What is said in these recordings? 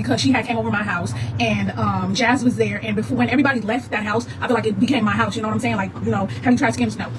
because she had came over my house, and Jazz was there, and before, when everybody left that house, I feel like it became my house, you know what I'm saying? Like, you know, have you tried Skims? No.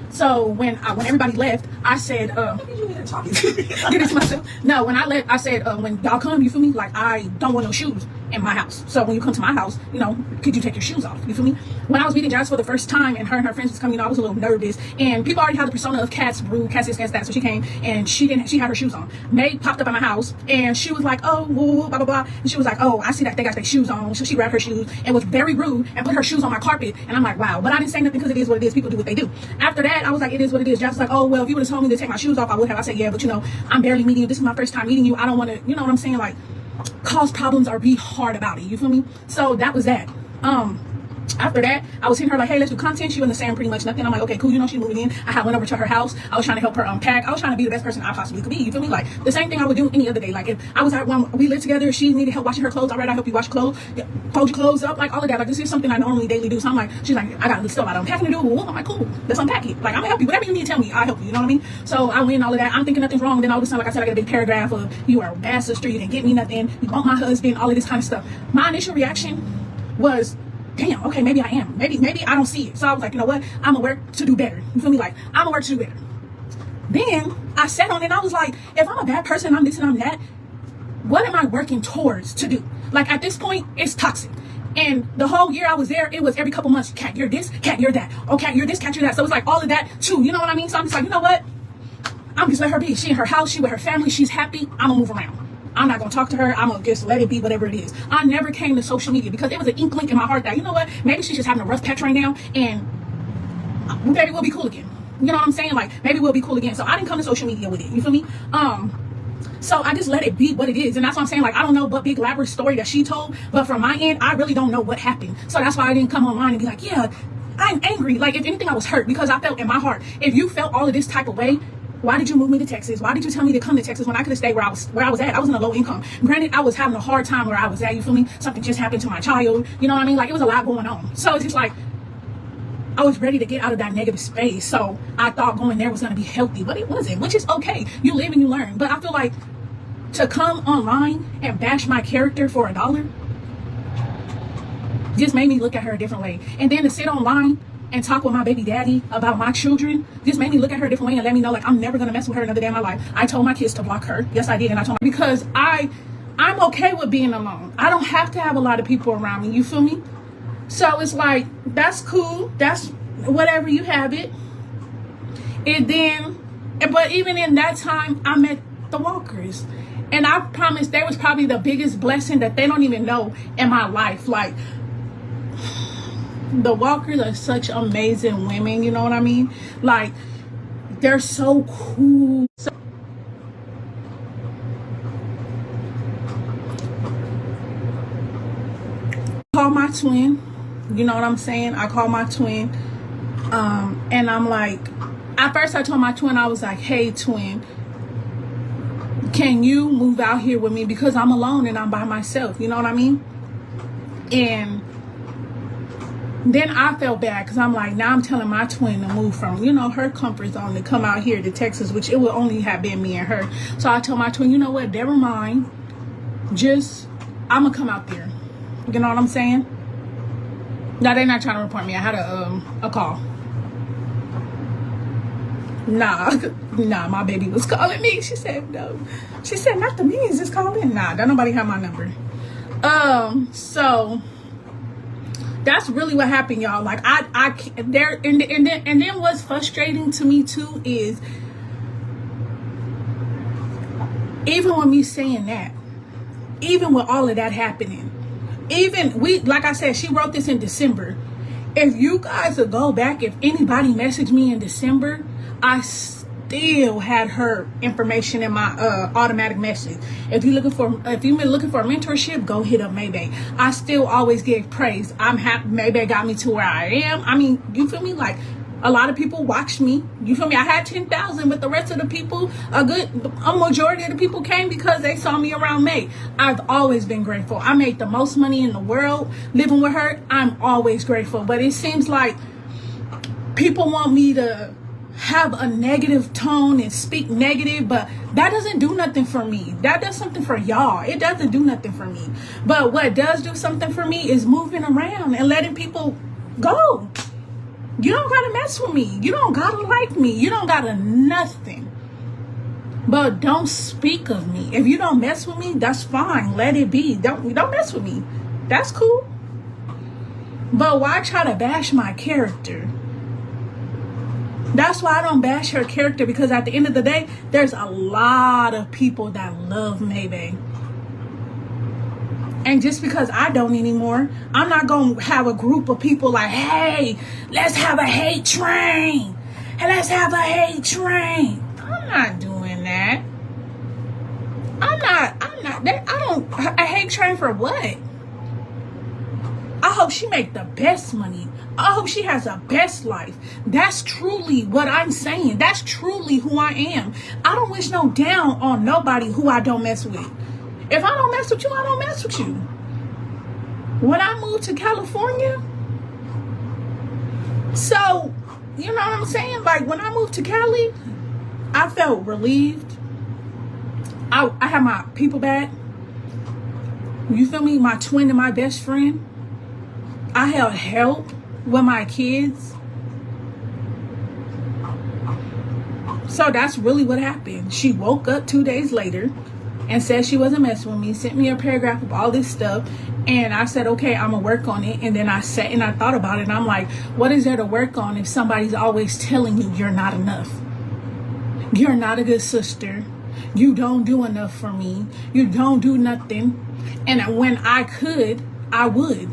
So when everybody left, I said, get it to myself. No, when I left, I said, when y'all come, you feel me? Like, I don't want no shoes in my house. So when you come to my house, you know, could you take your shoes off? You feel me? When I was meeting Jazz for the first time and her friends was coming, you know, I was a little nervous. And people already had the persona of Cat's rude, Cat's this, Cat's that. So she came and she had her shoes on. May popped up at my house and she was like, oh, woo, blah, blah, blah. And she was like, oh, I see that they got their shoes on. So she grabbed her shoes and was very rude and put her shoes on my carpet. And I'm like, wow. But I didn't say nothing because it is what it is. People do what they do. After that, I was like, it is what it is. Jazz was like, oh, well, if you would have told me to take my shoes off, I would have. I said, yeah, but you know, I'm barely meeting you. This is my first time meeting you. I don't want to, you know what I'm saying? Like, cause problems or be hard about it. You feel me? So that was that. After that, I was hitting her like, hey, let's do content. She wasn't saying pretty much nothing. I'm like, okay, cool. You know, she's moving in. I had went over to her house. I was trying to help her unpack. I was trying to be the best person I possibly could be. You feel me? Like the same thing I would do any other day. Like if I was at when we lived together, she needed help washing her clothes. All right, I help you wash clothes, fold your clothes up, like all of that. Like this is something I normally daily do. So I'm like, she's like, I got still a lot of unpacking to do. I'm like, cool, let's unpack it. Like I'm gonna help you. Whatever you need to tell me, I'll help you. You know what I mean? So I win all of that. I'm thinking nothing's wrong. Then all of a sudden, like I said, I got a big paragraph of you are a bad sister. You didn't get me nothing. You bumped my husband. All of this kind of stuff. My initial reaction was, damn, okay, maybe I am. Maybe I don't see it. So I was like, you know what? I'm gonna work to do better. You feel me? Like, I'm gonna work to do better. Then I sat on it and I was like, if I'm a bad person, I'm this and I'm that, what am I working towards to do? Like at this point, it's toxic. And the whole year I was there, it was every couple months, Cat, you're this, Cat, you're that. Oh, Cat, you're this, Cat, you're that. So it's like all of that too. You know what I mean? So I'm just like, you know what? I'm just let her be. She in her house, she with her family, she's happy. I'm gonna move around. I'm not going to talk to her. I'm going to just let it be whatever it is. I never came to social media because it was an inkling in my heart that, you know what, maybe she's just having a rough patch right now and maybe we'll be cool again. You know what I'm saying? Like, maybe we'll be cool again. So I didn't come to social media with it. You feel me? So I just let it be what it is. And that's what I'm saying. Like, I don't know what big elaborate story that she told, but from my end, I really don't know what happened. So that's why I didn't come online and be like, yeah, I'm angry. Like, if anything, I was hurt because I felt in my heart, if you felt all of this type of way, why did you move me to Texas? Why did you tell me to come to Texas when I could have stayed where I was at? I was in a low income. Granted, I was having a hard time where I was at. You feel me? Something just happened to my child. You know what I mean? Like, it was a lot going on. So it's just like, I was ready to get out of that negative space. So I thought going there was going to be healthy, but it wasn't, which is okay. You live and you learn. But I feel like to come online and bash my character for $1 just made me look at her a different way. And then to sit online and talk with my baby daddy about my children just made me look at her a different way and let me know, like, I'm never gonna mess with her another day in my life. I told my kids to block her. Yes, I did. And I told her because I'm okay with being alone. I don't have to have a lot of people around me. You feel me? So it's like, that's cool. That's whatever, you have it. But even in that time, I met the Walkers. And I promise they was probably the biggest blessing that they don't even know in my life. Like, the Walkers are such amazing women, you know what I mean? Like, they're so cool. So call my twin, you know what I'm saying? I call my twin, and I'm like, at first I told my twin, I was like, hey twin, can you move out here with me because I'm alone and I'm by myself, you know what I mean? And then I felt bad because I'm like, now I'm telling my twin to move from, you know, her comfort zone to come out here to Texas, which it would only have been me and her. So I told my twin, you know what, never mind. I'm going to come out there. You know what I'm saying? No, they're not trying to report me. I had a call. Nah, my baby was calling me. She said, no. She said, not the means is calling. Nah, don't nobody have my number. So that's really what happened, y'all. Like, and then what's frustrating to me too is, even with me saying that, even with all of that happening, like I said, she wrote this in December. If you guys would go back, if anybody messaged me in December, I still had her information in my automatic message. If you've been looking for a mentorship, go hit up Maybae. I still always give praise. I'm happy Maybae got me to where I am. I mean, you feel me? Like, a lot of people watched me. You feel me? I had 10,000, but the rest of the people, a majority of the people came because they saw me around May. I've always been grateful. I made the most money in the world living with her. I'm always grateful. But it seems like people want me to have a negative tone and speak negative, but that doesn't do nothing for me. That does something for y'all. It doesn't do nothing for me. But what does do something for me is moving around and letting people go. You don't gotta mess with me. You don't gotta like me. You don't gotta nothing. But don't speak of me. If you don't mess with me, that's fine. Let it be. Don't mess with me. That's cool. But why try to bash my character? That's why I don't bash her character, because at the end of the day, there's a lot of people that love Maybae. And just because I don't anymore, I'm not going to have a group of people like, hey, let's have a hate train. Hey, let's have a hate train. I'm not doing that. A hate train for what? I hope she make the best money. I hope she has the best life. That's truly what I'm saying. That's truly who I am. I don't wish no down on nobody who I don't mess with. If I don't mess with you, I don't mess with you. When I moved to California, so, you know what I'm saying? Like, when I moved to Cali, I felt relieved. I had my people back. You feel me? My twin and my best friend. I had help with my kids. So that's really what happened. She woke up 2 days later and said she wasn't messing with me, sent me a paragraph of all this stuff, and I said, okay, I'm gonna work on it. And then I sat and I thought about it, and I'm like, what is there to work on if somebody's always telling you you're not enough? You're not a good sister. You don't do enough for me. You don't do nothing. And when I could, I would.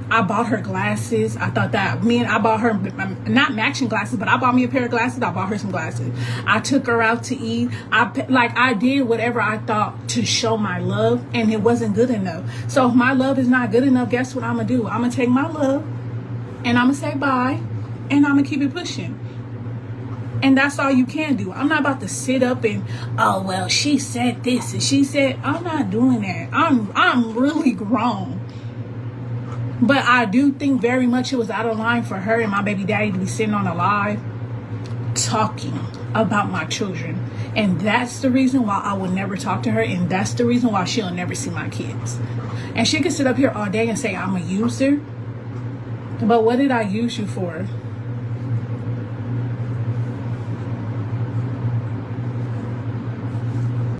I bought her glasses. I thought that I bought her not matching glasses, but I bought me a pair of glasses. I bought her some glasses. I took her out to eat. I did whatever I thought to show my love, and it wasn't good enough. So if my love is not good enough, guess what I'm gonna do? I'm gonna take my love and I'm gonna say bye, and I'm gonna keep it pushing. And that's all you can do. I'm not about to sit up and, oh well, she said this and she said. I'm not doing that. I'm really grown. But I do think very much it was out of line for her and my baby daddy to be sitting on a live talking about my children. And that's the reason why I would never talk to her. And that's the reason why she'll never see my kids. And she can sit up here all day and say I'm a user. But what did I use you for?